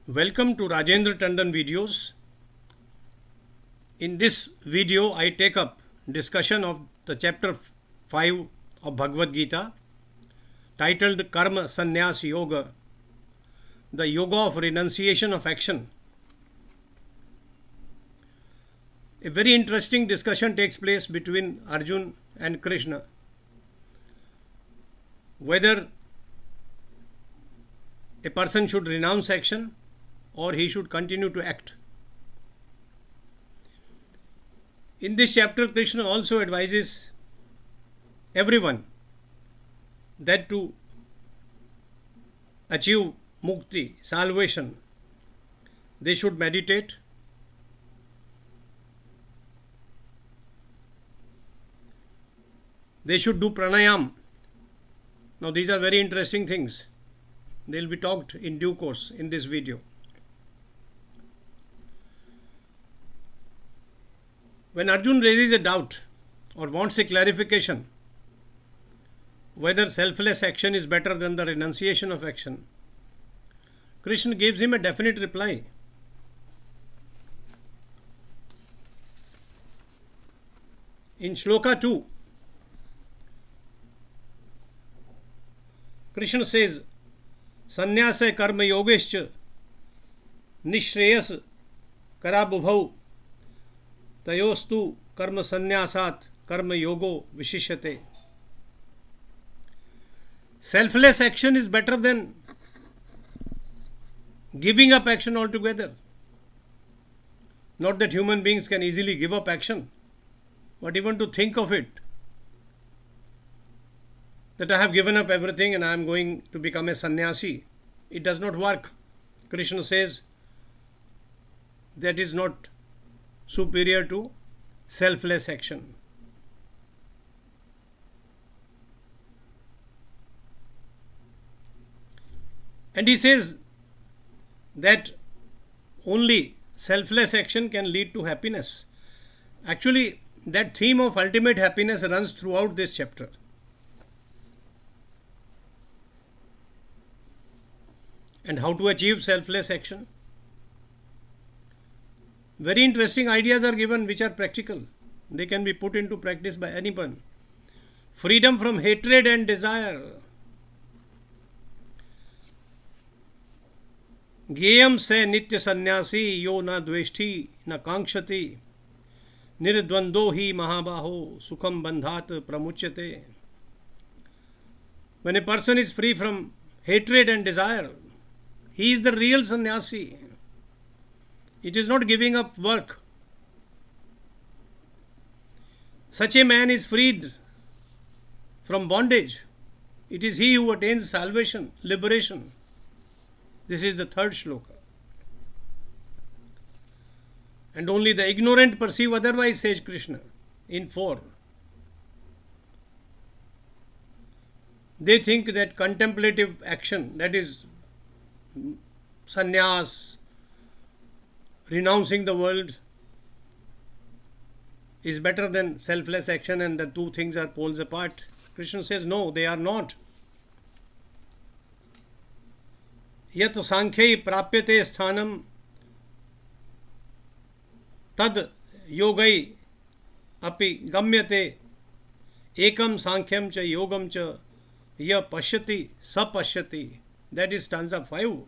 Welcome to Rajendra Tandon videos. In this video, I take up discussion of the chapter 5 of Bhagavad Gita titled Karma Sannyas Yoga, the yoga of renunciation of action. A very interesting discussion takes place between Arjun and Krishna, whether a person should renounce action or he should continue to act. In this chapter, Krishna also advises everyone that to achieve mukti, salvation, they should meditate, they should do pranayama. Now these are very interesting things. They will be talked in due course in this video. When Arjun raises a doubt or wants a clarification whether selfless action is better than the renunciation of action, Krishna gives him a definite reply. In Shloka 2, Krishna says, Sannyasa karma yogescha nishreyas karabhubhau tayostu karma sannyasat karma yogo vishishyate. Selfless action is better than giving up action altogether. Not that human beings can easily give up action, but even to think of it, that I have given up everything and I am going to become a sannyasi, it does not work. Krishna says that is not superior to selfless action. And he says that only selfless action can lead to happiness. Actually, that theme of ultimate happiness runs throughout this chapter. And how to achieve selfless action? Very interesting ideas are given which are practical. They can be put into practice by anyone. Freedom from hatred and desire. Gyayam se nitya sannyasi yo na dveshti na kankshati nirdvando hi mahabaho sukham bandhat pramuchyate. When a person is free from hatred and desire, he is the real sannyasi. It is not giving up work. Such a man is freed from bondage. It is he who attains salvation, liberation. This is the third shloka. And only the ignorant perceive otherwise, says Krishna in 4. They think that contemplative action, that is sannyas, renouncing the world, is better than selfless action, and the two things are poles apart. Krishna says, no, they are not. Yat sankhya prapyate sthanam tad yogai api gamyate ekam sankhya cha yogam cha ya pashyati sapashyati. That is stanza 5.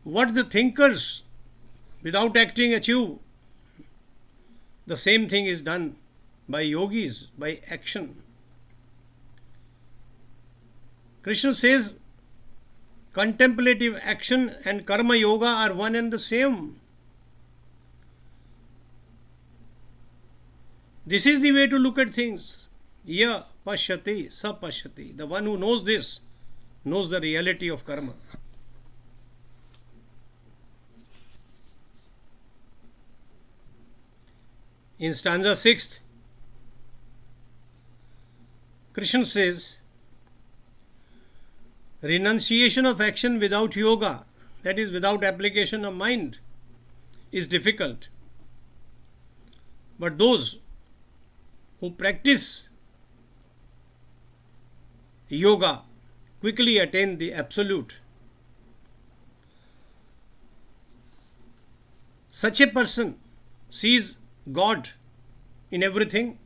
What the thinkers without acting achieve, the same thing is done by yogis, by action. Krishna says contemplative action and karma yoga are one and the same. This is the way to look at things. Ya pashyati sapashyati. The one who knows this knows the reality of karma. In stanza 6, Krishna says, renunciation of action without yoga, that is without application of mind, is difficult. But those who practice yoga quickly attain the absolute. Such a person sees God in everything.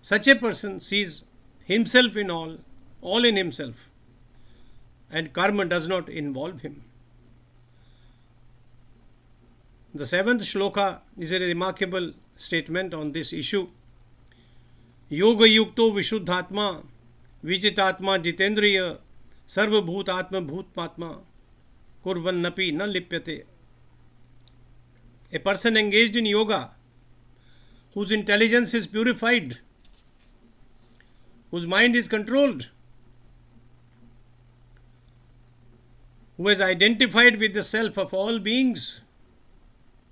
Such a person sees himself in all in himself, and karma does not involve him. The 7th shloka is a remarkable statement on this issue. Yoga yukto vishuddhatma vijitatma jitendriya sarvabhutatma bhutmatma kurvannapi na lipyate. A person engaged in yoga, whose intelligence is purified, whose mind is controlled, who has identified with the self of all beings,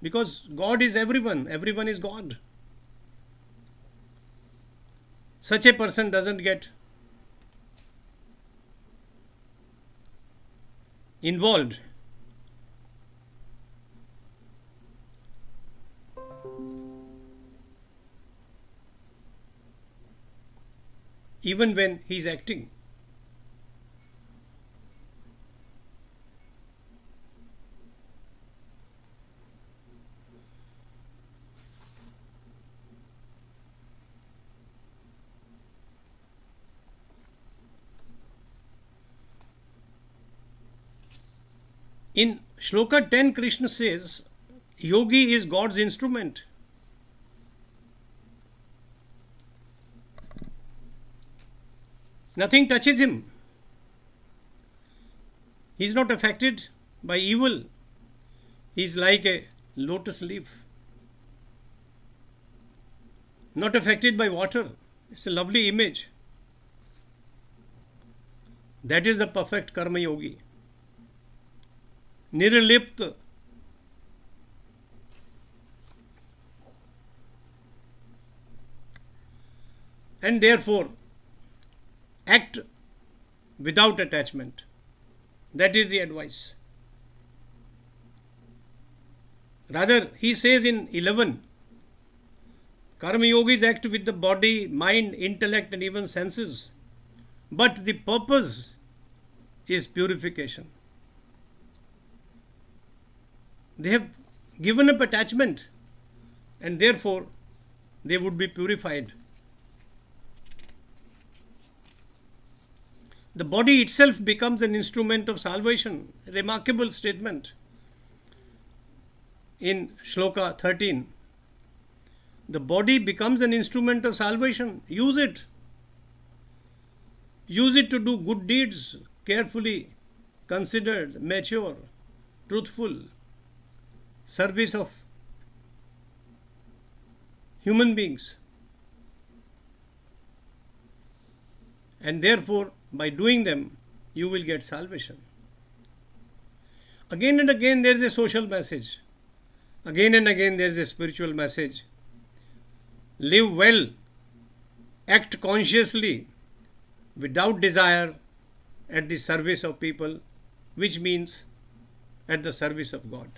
because God is everyone is God. Such a person doesn't get involved even when he is acting. In Shloka 10, Krishna says, Yogi is God's instrument. Nothing touches him. He is not affected by evil. He is like a lotus leaf. Not affected by water. It's a lovely image. That is the perfect karma yogi. Nirlipt. And therefore, act without attachment. That is the advice. Rather, he says in 11, Karma yogis act with the body, mind, intellect, and even senses. But the purpose is purification. They have given up attachment, and therefore they would be purified. The body itself becomes an instrument of salvation. A remarkable statement in Shloka 13. The body becomes an instrument of salvation. Use it. Use it to do good deeds, carefully considered, mature, truthful, service of human beings. And therefore, by doing them, you will get salvation. Again and again, there is a social message. Again and again, there is a spiritual message. Live well, act consciously, without desire, at the service of people, which means at the service of God.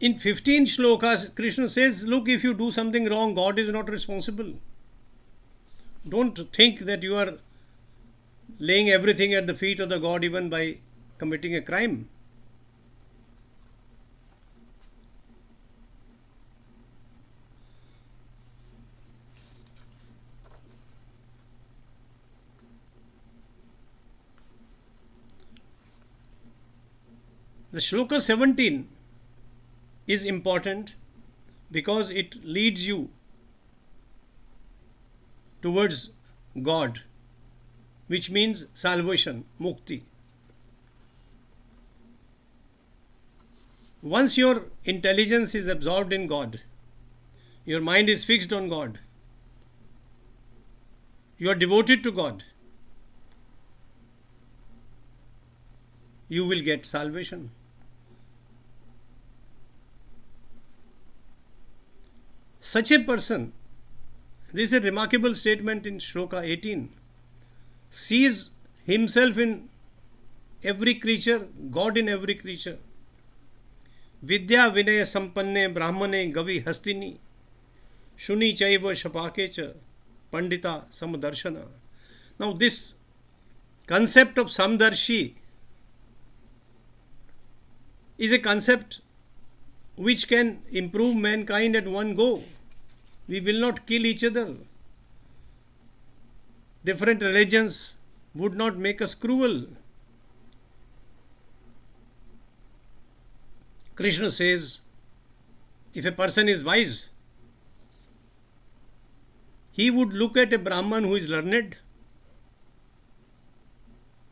In 15 shlokas, Krishna says, look, if you do something wrong, God is not responsible. Don't think that you are laying everything at the feet of the God even by committing a crime. The shloka 17 is important because it leads you towards God, which means salvation, mukti. Once your intelligence is absorbed in God, your mind is fixed on God, you are devoted to God, you will get salvation. Such a person, this is a remarkable statement in Shloka 18, sees himself in every creature, God in every creature. Vidya Vinaya Sampanne Brahmane Gavi Hastini Shuni chaiva shapakecha pandita samdarshana. Now this concept of samdarshi is a concept which can improve mankind at one go. We will not kill each other. Different religions would not make us cruel. Krishna says, if a person is wise, he would look at a Brahman who is learned,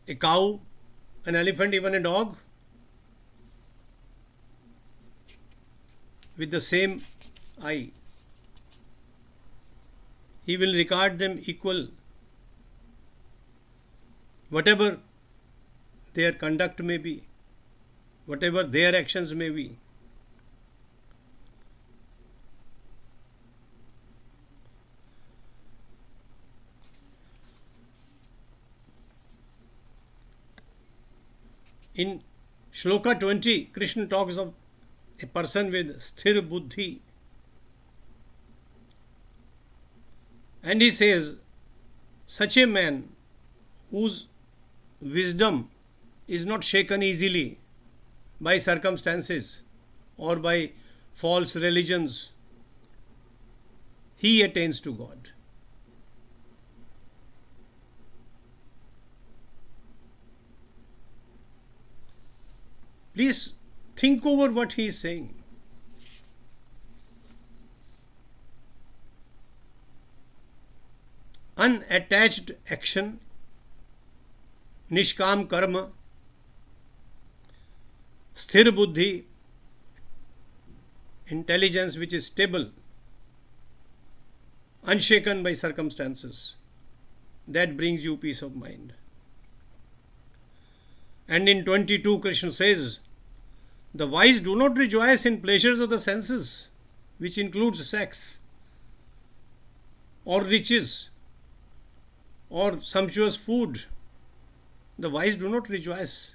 a cow, an elephant, even a dog, with the same eye. He will regard them equal, whatever their conduct may be, whatever their actions may be. In Shloka 20, Krishna talks of a person with sthir buddhi. And he says, such a man whose wisdom is not shaken easily by circumstances or by false religions, he attains to God. Please think over what he is saying. Unattached action, nishkam karma, sthir buddhi, intelligence which is stable, unshaken by circumstances, that brings you peace of mind. And in 22, Krishna says, the wise do not rejoice in pleasures of the senses, which includes sex, or riches, or sumptuous food. The wise do not rejoice.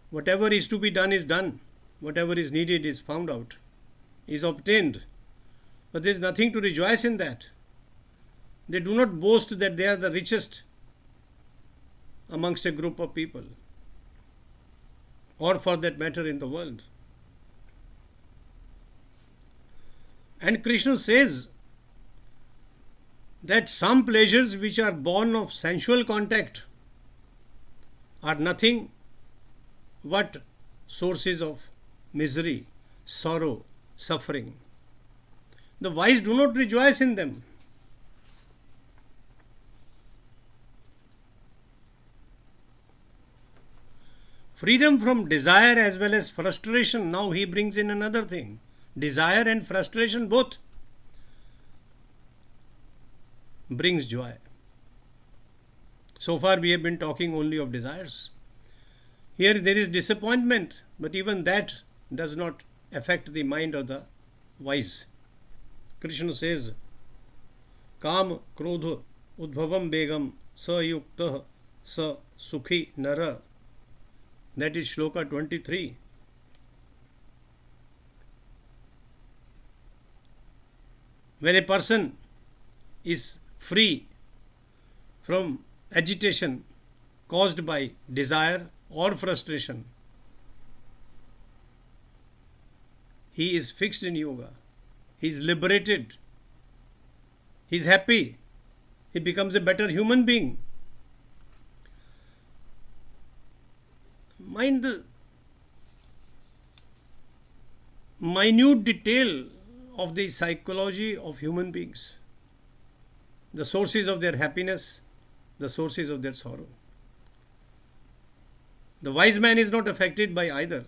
Whatever is to be done is done. Whatever is needed is found out, is obtained. But there is nothing to rejoice in that. They do not boast that they are the richest amongst a group of people, or for that matter in the world. And Krishna says that some pleasures which are born of sensual contact are nothing but sources of misery, sorrow, suffering. The wise do not rejoice in them. Freedom from desire as well as frustration. Now he brings in another thing. Desire and frustration both brings joy. So far we have been talking only of desires. Here there is disappointment, but even that does not affect the mind of the wise. Krishna says, Kam krodha udbhavam begam sa yuktah sa sukhi nara. That is Shloka 23. When a person is free from agitation caused by desire or frustration, he is fixed in yoga. He is liberated. He is happy. He becomes a better human being. Mind the minute detail of the psychology of human beings, the sources of their happiness, the sources of their sorrow. The wise man is not affected by either.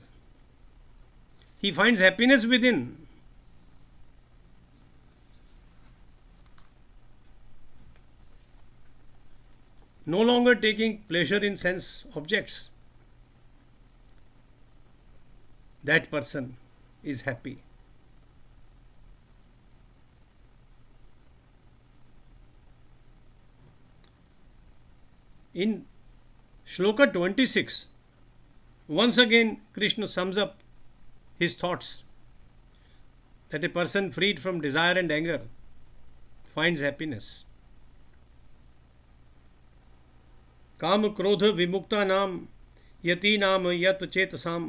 He finds happiness within. No longer taking pleasure in sense objects. That person is happy. In Shloka 26, once again Krishna sums up his thoughts that a person freed from desire and anger finds happiness. काम क्रोध विमुक्ता नाम यति नाम यत चेतसाम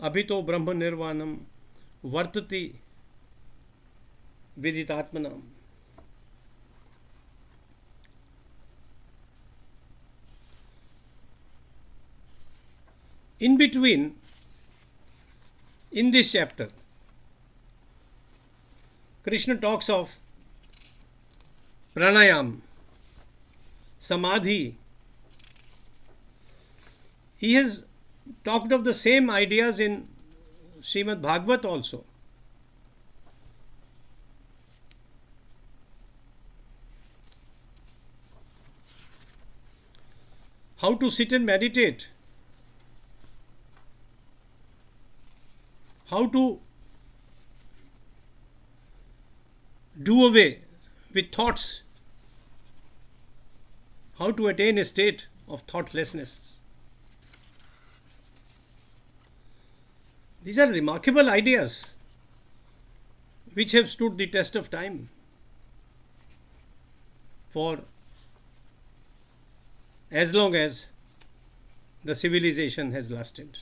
अभितो ब्रह्म निर्वाणम वर्तति विदितात्मनाम. In between, in this chapter, Krishna talks of Pranayama, Samadhi. He has talked of the same ideas in Srimad Bhagavad also. How to sit and meditate. How to do away with thoughts. How to attain a state of thoughtlessness. These are remarkable ideas which have stood the test of time for as long as the civilization has lasted.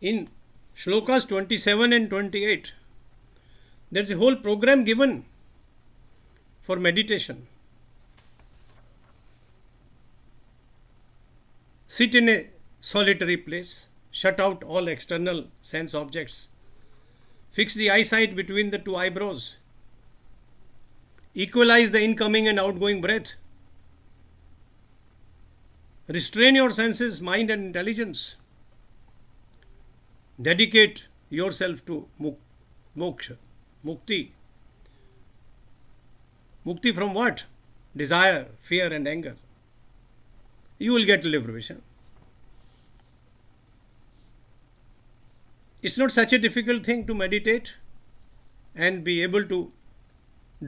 In shlokas 27 and 28, there is a whole program given for meditation. Sit in a solitary place, shut out all external sense objects, fix the eyesight between the two eyebrows, equalize the incoming and outgoing breath, restrain your senses, mind and intelligence. Dedicate yourself to moksha, mukti. Mukti from what? Desire, fear and anger. You will get liberation. It's not such a difficult thing to meditate and be able to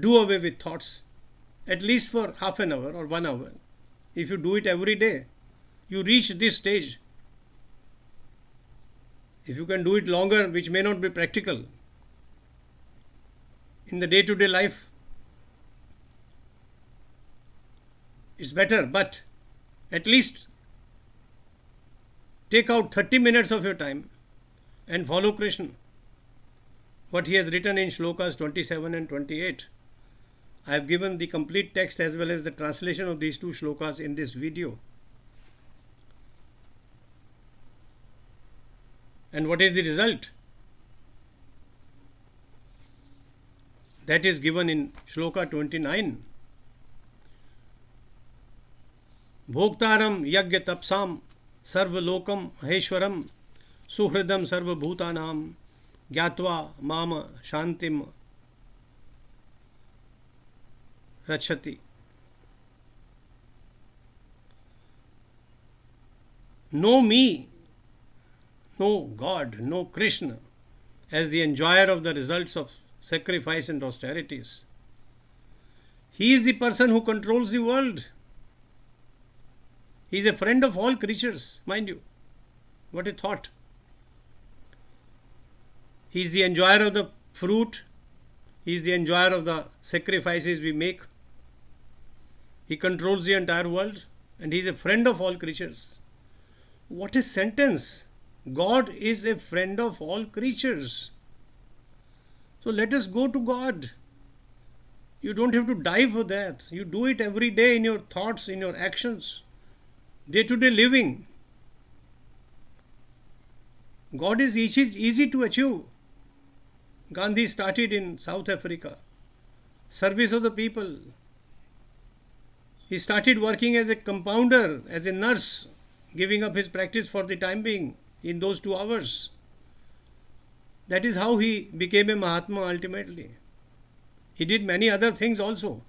do away with thoughts, at least for half an hour or 1 hour. If you do it every day, you reach this stage. If you can do it longer, which may not be practical in the day-to-day life, it's better, but at least take out 30 minutes of your time and follow Krishna, what he has written in shlokas 27 and 28. I have given the complete text as well as the translation of these two shlokas in this video. And what is the result? That is given in shloka 29. Bhoktaram yagya tapsam sarva lokam maheshwaram suhridam sarva bhutanam gyatva mama shantim rachati. Know me, know God, know Krishna as the enjoyer of the results of sacrifice and austerities. He is the person who controls the world. He is a friend of all creatures, mind you. What a thought. He is the enjoyer of the fruit. He is the enjoyer of the sacrifices we make. He controls the entire world and he is a friend of all creatures. What a sentence! God is a friend of all creatures. So let us go to God. You don't have to die for that. You do it every day in your thoughts, in your actions, day-to-day living. God is easy to achieve. Gandhi started in South Africa. Service of the people. He started working as a compounder, as a nurse, giving up his practice for the time being in those 2 hours. That is how he became a Mahatma ultimately. He did many other things also.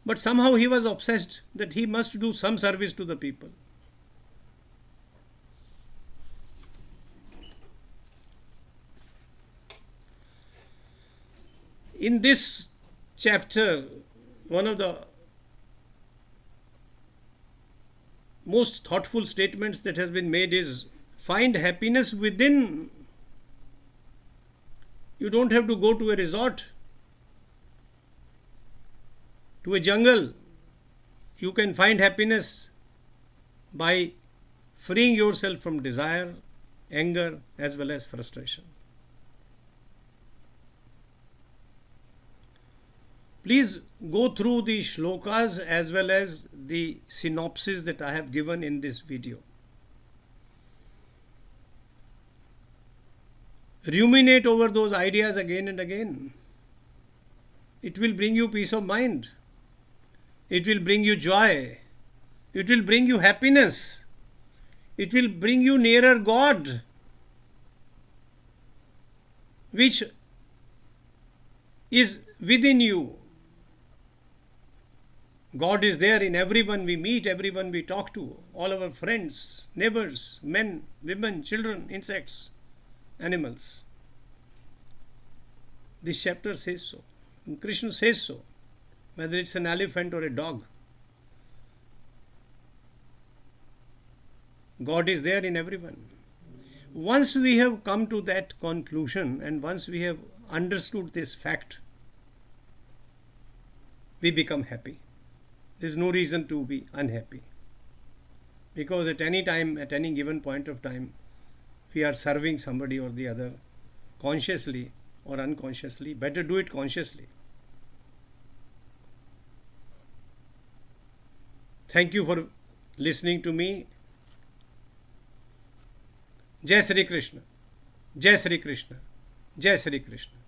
But somehow he was obsessed that he must do some service to the people. In this chapter, one of the most thoughtful statements that has been made is, find happiness within. You don't have to go to a resort, to a jungle. You can find happiness by freeing yourself from desire, anger, as well as frustration. Please go through the shlokas as well as the synopsis that I have given in this video. Ruminate over those ideas again and again. It will bring you peace of mind. It will bring you joy. It will bring you happiness. It will bring you nearer God, which is within you. God is there in everyone we meet, everyone we talk to, all our friends, neighbors, men, women, children, insects, animals. This chapter says so. Krishna says so. Whether it's an elephant or a dog, God is there in everyone. Once we have come to that conclusion and once we have understood this fact, we become happy. There is no reason to be unhappy. Because at any time, at any given point of time, we are serving somebody or the other, consciously or unconsciously. Better do it consciously. Thank you for listening to me. Jai Sri Krishna. Jai Sri Krishna. Jai Sri Krishna.